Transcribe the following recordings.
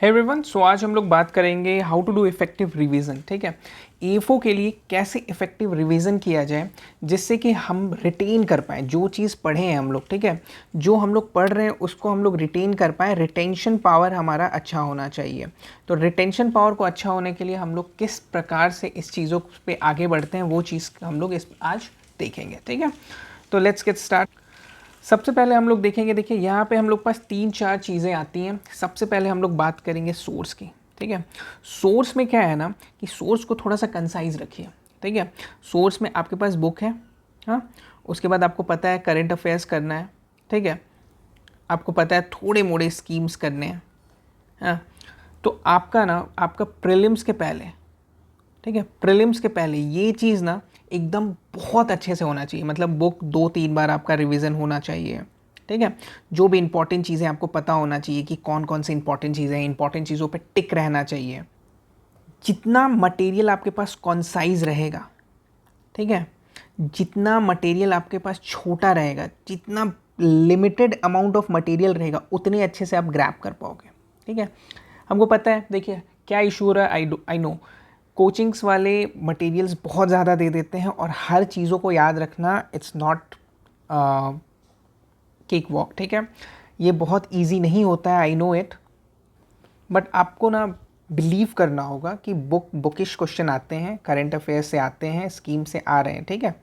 Hey everyone, सो आज हम लोग बात करेंगे how to do effective revision. ठीक है, एफओ के लिए कैसे इफेक्टिव रिवीजन किया जाए जिससे कि हम रिटेन कर पाएँ जो चीज़ पढ़े हैं हम लोग। ठीक है, जो हम लोग पढ़ रहे हैं उसको हम लोग रिटेन कर पाएँ। रिटेंशन पावर हमारा अच्छा होना चाहिए। तो रिटेंशन पावर को अच्छा होने के लिए हम लोग किस प्रकार से इस चीज़ों पे आगे बढ़ते हैं वो चीज़ हम लोग इस आज देखेंगे। ठीक है, तो लेट्स गेट स्टार्ट। सबसे पहले हम लोग देखेंगे, देखिए यहाँ पे हम लोग पास 3-4 चीज़ें आती हैं। सबसे पहले हम लोग बात करेंगे सोर्स की। ठीक है, सोर्स में क्या है ना कि सोर्स को थोड़ा सा कंसाइज रखिए। ठीक है, सोर्स में आपके पास बुक है, हाँ, उसके बाद आपको पता है करंट अफेयर्स करना है। ठीक है, आपको पता है थोड़े मोड़े स्कीम्स करने हैं, हाँ। तो आपका प्रीलिम्स के पहले, ठीक है, प्रीलिम्स के पहले ये चीज़ ना एकदम बहुत अच्छे से होना चाहिए। मतलब बुक 2-3 बार आपका रिवीजन होना चाहिए। ठीक है, जो भी इंपॉर्टेंट चीज़ें आपको पता होना चाहिए कि कौन कौन सी इंपॉर्टेंट चीज़ें हैं, इंपॉर्टेंट चीज़ों पे टिक रहना चाहिए। जितना मटेरियल आपके पास कॉन्साइज रहेगा, ठीक है, जितना मटेरियल आपके पास छोटा रहेगा, जितना लिमिटेड अमाउंट ऑफ मटेरियल रहेगा, उतने अच्छे से आप ग्रैब कर पाओगे। ठीक है, हमको पता है, देखिए क्या इशू हो रहा है। आई नो कोचिंग्स वाले मटेरियल्स बहुत ज़्यादा दे देते हैं और हर चीज़ों को याद रखना इट्स नॉट केक वॉक। ठीक है, ये बहुत इजी नहीं होता है, आई नो इट, बट आपको ना बिलीव करना होगा कि बुकिश क्वेश्चन आते हैं, करंट अफेयर्स से आते हैं, स्कीम से आ रहे हैं। ठीक है,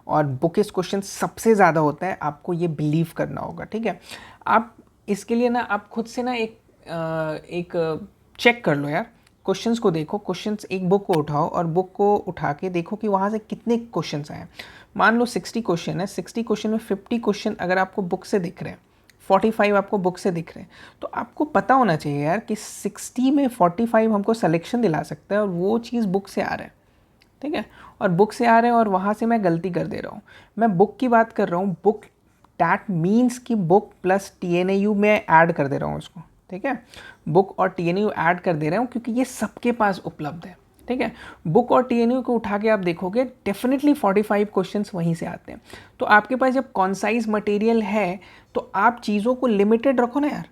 और बुकिश क्वेश्चन सबसे ज़्यादा होता है, आपको ये बिलीव करना होगा। ठीक है, आप इसके लिए ना आप खुद से ना एक चेक कर लो यार, क्वेश्चंस को देखो। क्वेश्चंस, एक बुक को उठाओ और बुक को उठा के देखो कि वहाँ से कितने क्वेश्चंस आए। मान लो 60 क्वेश्चन है, 60 क्वेश्चन में 50 क्वेश्चन अगर आपको बुक से दिख रहे हैं, 45 आपको बुक से दिख रहे हैं, तो आपको पता होना चाहिए यार कि 60 में 45 हमको सिलेक्शन दिला सकता है और वो चीज़ बुक से आ रहा है। ठीक है, और बुक से आ रहे हैं और वहाँ से मैं गलती कर दे रहा हूँ। मैं बुक की बात कर रहा हूँ, बुक दैट मीन्स कि बुक प्लस TNAU में ऐड कर दे रहा हूँ उसको। ठीक है, बुक और TNAU ऐड कर दे रहा हूँ क्योंकि ये सबके पास उपलब्ध है। ठीक है, बुक और TNAU को उठा के आप देखोगे डेफिनेटली 45 क्वेश्चंस वहीं से आते हैं। तो आपके पास जब कॉन्साइज मटेरियल है तो आप चीज़ों को लिमिटेड रखो ना यार,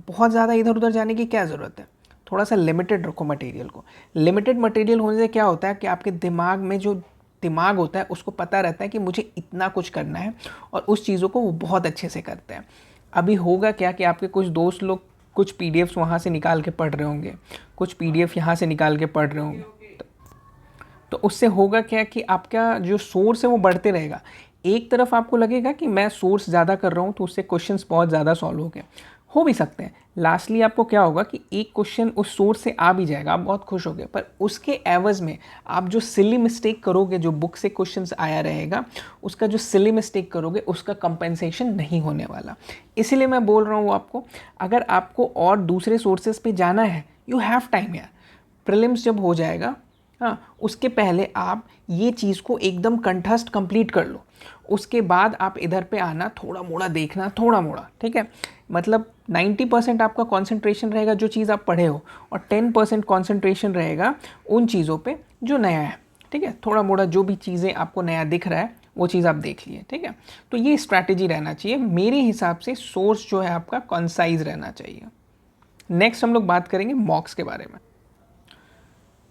बहुत ज़्यादा इधर उधर जाने की क्या ज़रूरत है। थोड़ा सा लिमिटेड रखो मटेरियल को। लिमिटेड मटेरियल होने से क्या होता है कि आपके दिमाग में जो दिमाग होता है उसको पता रहता है कि मुझे इतना कुछ करना है और उस चीज़ों को वो बहुत अच्छे से करते हैं। अभी होगा क्या कि आपके कुछ दोस्त लोग कुछ PDFs वहाँ से निकाल के पढ़ रहे होंगे, कुछ PDF यहाँ से निकाल के पढ़ रहे होंगे, तो उससे होगा क्या कि आपका जो सोर्स है वो बढ़ते रहेगा। एक तरफ आपको लगेगा कि मैं सोर्स ज़्यादा कर रहा हूँ तो उससे क्वेश्चंस बहुत ज़्यादा सॉल्व हो भी सकते हैं। लास्टली आपको क्या होगा कि एक क्वेश्चन उस सोर्स से आ भी जाएगा, आप बहुत खुश होगे, पर उसके एवज में आप जो सिली मिस्टेक करोगे, जो बुक से क्वेश्चंस आया रहेगा, उसका जो सिली मिस्टेक करोगे उसका कंपेंसेशन नहीं होने वाला। इसीलिए मैं बोल रहा हूँ आपको, अगर आपको और दूसरे सोर्सेज पे जाना है, यू हैव टाइम यार। प्रीलिम्स जब हो जाएगा, हाँ, उसके पहले आप ये चीज़ को एकदम कंठस्थ कंप्लीट कर लो। उसके बाद आप इधर पे आना, थोड़ा मोड़ा देखना, थोड़ा मोड़ा। ठीक है, मतलब 90% आपका कंसंट्रेशन रहेगा जो चीज़ आप पढ़े हो और 10% कंसंट्रेशन रहेगा उन चीज़ों पे जो नया है। ठीक है, थोड़ा मोड़ा जो भी चीज़ें आपको नया दिख रहा है वो चीज़ आप देख लिए। ठीक है, तो ये स्ट्रैटेजी रहना चाहिए मेरे हिसाब से। सोर्स जो है आपका कंसाइज रहना चाहिए। नेक्स्ट हम लोग बात करेंगे मॉक्स के बारे में।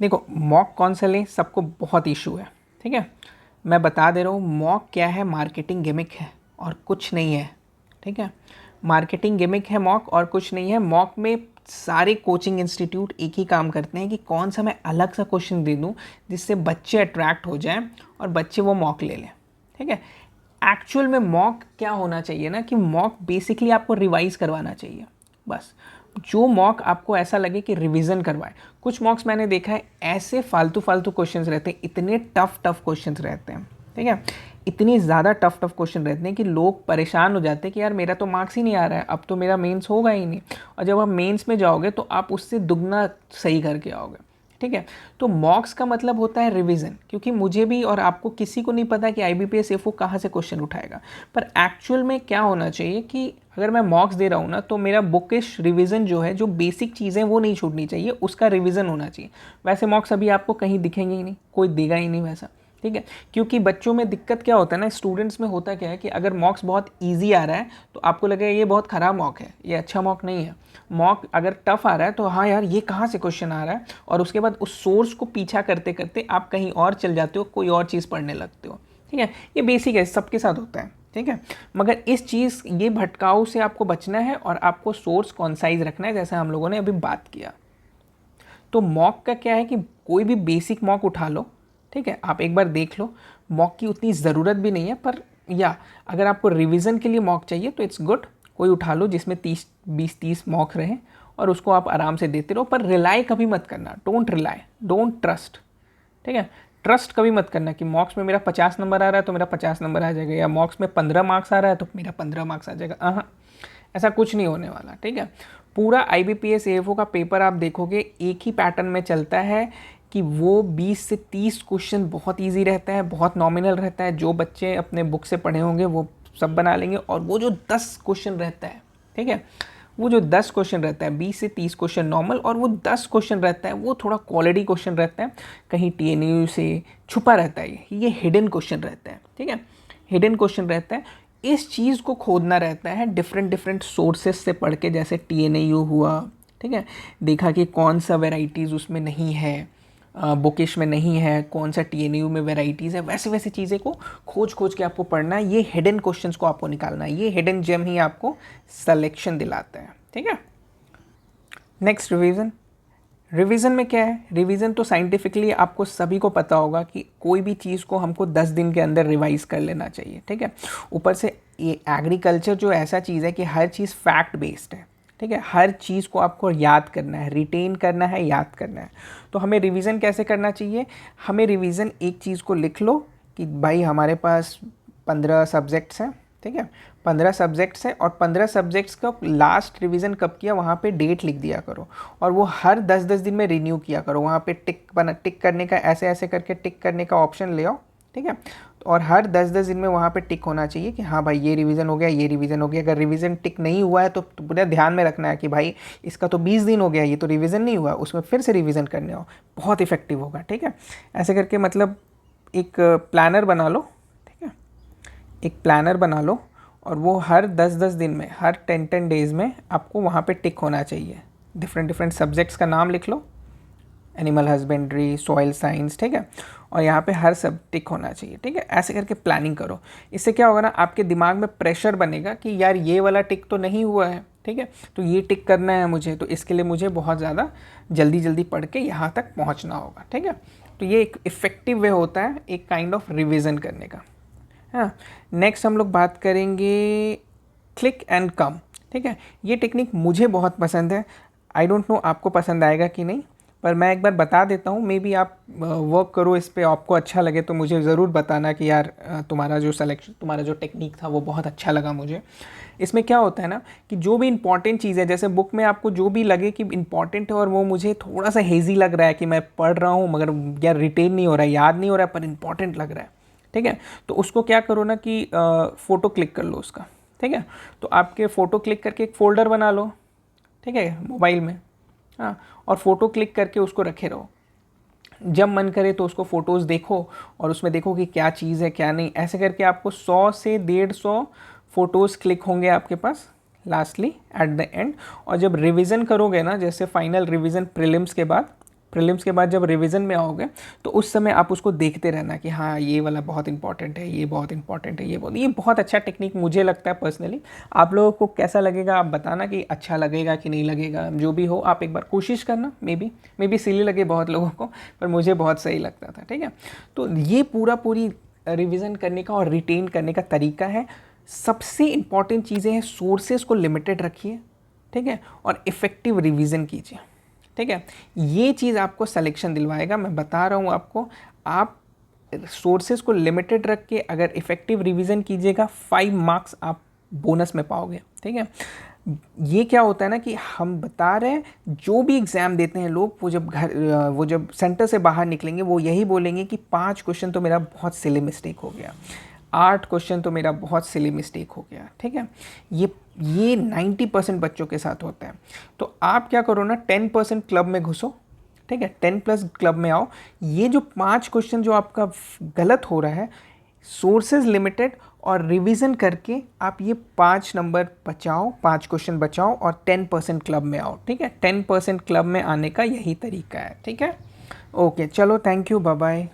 देखो, मॉक कौन सा लें, सबको बहुत इशू है। ठीक है, मैं बता दे रहा हूँ, मॉक क्या है, मार्केटिंग गिमिक है और कुछ नहीं है। ठीक है, मार्केटिंग गिमिक है मॉक और कुछ नहीं है। मॉक में सारे कोचिंग इंस्टीट्यूट एक ही काम करते हैं कि कौन सा मैं अलग सा क्वेश्चन दे दूँ जिससे बच्चे अट्रैक्ट हो जाएं और बच्चे वो मॉक ले लें। ठीक है, एक्चुअल में मॉक क्या होना चाहिए ना कि मॉक बेसिकली आपको रिवाइज करवाना चाहिए बस। जो मॉक आपको ऐसा लगे कि रिवीजन करवाए। कुछ मॉक्स मैंने देखा है ऐसे फालतू फालतू क्वेश्चंस रहते हैं, इतने टफ क्वेश्चंस रहते हैं। ठीक है, इतनी ज़्यादा टफ क्वेश्चन रहते हैं कि लोग परेशान हो जाते हैं कि यार मेरा तो मार्क्स ही नहीं आ रहा है, अब तो मेरा मेंस होगा ही नहीं। और जब आप मेंस में जाओगे तो आप उससे दुगना सही करके आओगे। ठीक है, तो मॉक्स का मतलब होता है रिवीजन, क्योंकि मुझे भी और आपको किसी को नहीं पता कि IBPS FO कहाँ से क्वेश्चन उठाएगा। पर एक्चुअल में क्या होना चाहिए कि अगर मैं मॉक्स दे रहा हूँ ना, तो मेरा बुकिश रिवीजन जो है, जो बेसिक चीज़ें वो नहीं छूटनी चाहिए, उसका रिवीजन होना चाहिए। वैसे मॉक्स अभी आपको कहीं दिखेंगे ही नहीं, कोई देगा ही नहीं वैसा। ठीक है। क्योंकि बच्चों में दिक्कत क्या होता है ना, स्टूडेंट्स में होता क्या है कि अगर मॉक्स बहुत इजी आ रहा है तो आपको लगेगा ये बहुत ख़राब मॉक है, ये अच्छा मॉक नहीं है। मॉक अगर टफ आ रहा है तो हाँ यार ये कहाँ से क्वेश्चन आ रहा है, और उसके बाद उस सोर्स को पीछा करते करते आप कहीं और चल जाते हो, कोई और चीज़ पढ़ने लगते हो। ठीक है, ये बेसिक है, सबके साथ होता है। ठीक है, मगर इस चीज़ ये भटकाव से आपको बचना है और आपको सोर्स कॉन्साइज रखना है, जैसे हम लोगों ने अभी बात किया। तो मॉक का क्या है कि कोई भी बेसिक मॉक उठा लो, ठीक है, आप एक बार देख लो। मॉक की उतनी ज़रूरत भी नहीं है, पर या अगर आपको रिवीजन के लिए मॉक चाहिए तो इट्स गुड, कोई उठा लो जिसमें 20-30 मॉक रहे और उसको आप आराम से देते रहो। पर रिलाई कभी मत करना, डोंट रिलाई, डोंट ट्रस्ट। ठीक है, ट्रस्ट कभी मत करना कि मॉक्स में मेरा 50 नंबर आ रहा है तो मेरा 50 नंबर आ जाएगा, या मॉक्स में 15 मार्क्स आ रहा है तो मेरा 15 मार्क्स आ जाएगा। हाँ, ऐसा कुछ नहीं होने वाला। ठीक है, पूरा IBPS AFO का पेपर आप देखोगे एक ही पैटर्न में चलता है कि वो 20 से 30 क्वेश्चन बहुत इजी रहता है, बहुत नॉमिनल रहता है। जो बच्चे अपने बुक से पढ़े होंगे वो सब बना लेंगे। और वो जो 10 क्वेश्चन रहता है, ठीक है, वो जो 10 क्वेश्चन रहता है, 20 से 30 क्वेश्चन नॉर्मल, और वो 10 क्वेश्चन रहता है वो थोड़ा क्वालिटी क्वेश्चन रहता है, कहीं TNU से छुपा रहता है, ये हिडन क्वेश्चन रहता है। ठीक है, हिडन क्वेश्चन रहता है। इस चीज़ को खोदना रहता है डिफरेंट सोर्सेस से पढ़ के, जैसे TNAU हुआ। ठीक है, देखा कि कौन सा वेराइटीज़ उसमें नहीं है, बुकिश में नहीं है, कौन सा TNU में वेराइटीज़ है, वैसे वैसे चीज़ें को खोज के आपको पढ़ना है। ये हिडन क्वेश्चंस को आपको निकालना है, ये हिडन जेम ही आपको सिलेक्शन दिलाता है। ठीक है, नेक्स्ट रिवीजन। रिवीजन में क्या है, रिवीजन तो साइंटिफिकली आपको सभी को पता होगा कि कोई भी चीज़ को हमको 10 दिन के अंदर रिवाइज कर लेना चाहिए। ठीक है, ऊपर से ये एग्रीकल्चर जो ऐसा चीज़ है कि हर चीज़ फैक्ट बेस्ड है। ठीक है, हर चीज़ को आपको याद करना है, रिटेन करना है, याद करना है। तो हमें रिवीजन कैसे करना चाहिए, हमें रिवीजन एक चीज़ को लिख लो कि भाई हमारे पास 15 सब्जेक्ट्स हैं। ठीक है, 15 सब्जेक्ट्स हैं और 15 सब्जेक्ट्स का लास्ट रिवीजन कब किया वहाँ पे डेट लिख दिया करो, और वो हर 10-10 दिन में रिन्यू किया करो। वहाँ पे टिक करने का, ऐसे ऐसे करके टिक करने का ऑप्शन ले आओ। ठीक है, और हर 10-10 दिन में वहाँ पे टिक होना चाहिए कि हाँ भाई ये रिवीजन हो गया, ये रिवीजन हो गया। अगर रिवीजन टिक नहीं हुआ है तो पूरा ध्यान में रखना है कि भाई इसका तो 20 दिन हो गया, ये तो रिवीजन नहीं हुआ, उसमें फिर से रिवीजन करने हो, बहुत इफेक्टिव होगा। ठीक है, ऐसे करके मतलब एक प्लानर बना लो। ठीक है, एक प्लानर बना लो और वो हर 10-10 दिन में, हर 10-10 डेज़ में आपको वहाँ पे टिक होना चाहिए। डिफरेंट सब्जेक्ट्स का नाम लिख लो, एनिमल हस्बेंड्री, सॉइल साइंस। ठीक है, और यहाँ पे हर सब टिक होना चाहिए। ठीक है, ऐसे करके प्लानिंग करो। इससे क्या होगा ना, आपके दिमाग में प्रेशर बनेगा कि यार ये वाला टिक तो नहीं हुआ है, ठीक है, तो ये टिक करना है मुझे, तो इसके लिए मुझे बहुत ज़्यादा जल्दी पढ़ के यहाँ तक पहुँचना होगा। ठीक है, तो ये एक इफ़ेक्टिव वे होता है एक काइंड ऑफ रिविज़न करने का। हाँ, नेक्स्ट हम लोग बात करेंगे क्लिक एंड कम। ठीक है, ये टेक्निक मुझे बहुत पसंद है। आई डोंट नो आपको पसंद आएगा कि नहीं, पर मैं एक बार बता देता हूँ। मे बी आप वर्क करो इस पे, आपको अच्छा लगे तो मुझे ज़रूर बताना कि यार तुम्हारा जो टेक्निक था वो बहुत अच्छा लगा मुझे। इसमें क्या होता है ना कि जो भी इंपॉर्टेंट चीज़ है, जैसे बुक में आपको जो भी लगे कि इंपॉर्टेंट है और वो मुझे थोड़ा सा हेजी लग रहा है कि मैं पढ़ रहा हूँ मगर यार रिटेन नहीं हो रहा है, याद नहीं हो रहा है, पर इंपॉर्टेंट लग रहा है। ठीक है, तो उसको क्या करो ना कि फ़ोटो क्लिक कर लो उसका। ठीक है, तो आपके फ़ोटो क्लिक करके एक फ़ोल्डर बना लो। ठीक है, मोबाइल में। हाँ, और फ़ोटो क्लिक करके उसको रखे रहो। जब मन करे तो उसको फ़ोटोज़ देखो और उसमें देखो कि क्या चीज़ है क्या नहीं। ऐसे करके आपको 100 से 150 फ़ोटोज़ क्लिक होंगे आपके पास लास्टली एट द एंड। और जब रिवीजन करोगे ना, जैसे फाइनल रिवीजन प्रीलिम्स के बाद जब रिवीजन में आओगे तो उस समय आप उसको देखते रहना कि हाँ ये वाला बहुत इंपॉर्टेंट है, ये बहुत इंपॉर्टेंट है, ये बहुत अच्छा टेक्निक मुझे लगता है पर्सनली। आप लोगों को कैसा लगेगा आप बताना कि अच्छा लगेगा कि नहीं लगेगा। जो भी हो आप एक बार कोशिश करना। मे बी सिली लगे बहुत लोगों को, पर मुझे बहुत सही लगता था। ठीक है, तो ये पूरी रिविज़न करने का और रिटेन करने का तरीका है। सबसे इम्पॉर्टेंट चीज़ें हैं, सोर्सेज को लिमिटेड रखिए। ठीक है, और इफ़ेक्टिव रिवीजन कीजिए। ठीक है, ये चीज़ आपको सिलेक्शन दिलवाएगा। मैं बता रहा हूँ आपको, आप सोर्सेज को लिमिटेड रख के अगर इफ़ेक्टिव रिवीजन कीजिएगा 5 मार्क्स आप बोनस में पाओगे। ठीक है, ये क्या होता है ना कि हम बता रहे हैं, जो भी एग्ज़ाम देते हैं लोग, वो जब सेंटर से बाहर निकलेंगे वो यही बोलेंगे कि 5 क्वेश्चन तो मेरा बहुत सिली मिस्टेक हो गया, 8 क्वेश्चन तो मेरा बहुत सिली मिस्टेक हो गया। ठीक है, ये 90% बच्चों के साथ होता है। तो आप क्या करो ना, 10% क्लब में घुसो। ठीक है, 10+ क्लब में आओ। ये जो 5 क्वेश्चन जो आपका गलत हो रहा है, सोर्सेज लिमिटेड और रिवीजन करके आप ये 5 नंबर बचाओ, 5 क्वेश्चन बचाओ और 10% क्लब में आओ। ठीक है, 10% क्लब में आने का यही तरीका है। ठीक है, ओके, चलो, थैंक यू, बाय बाय।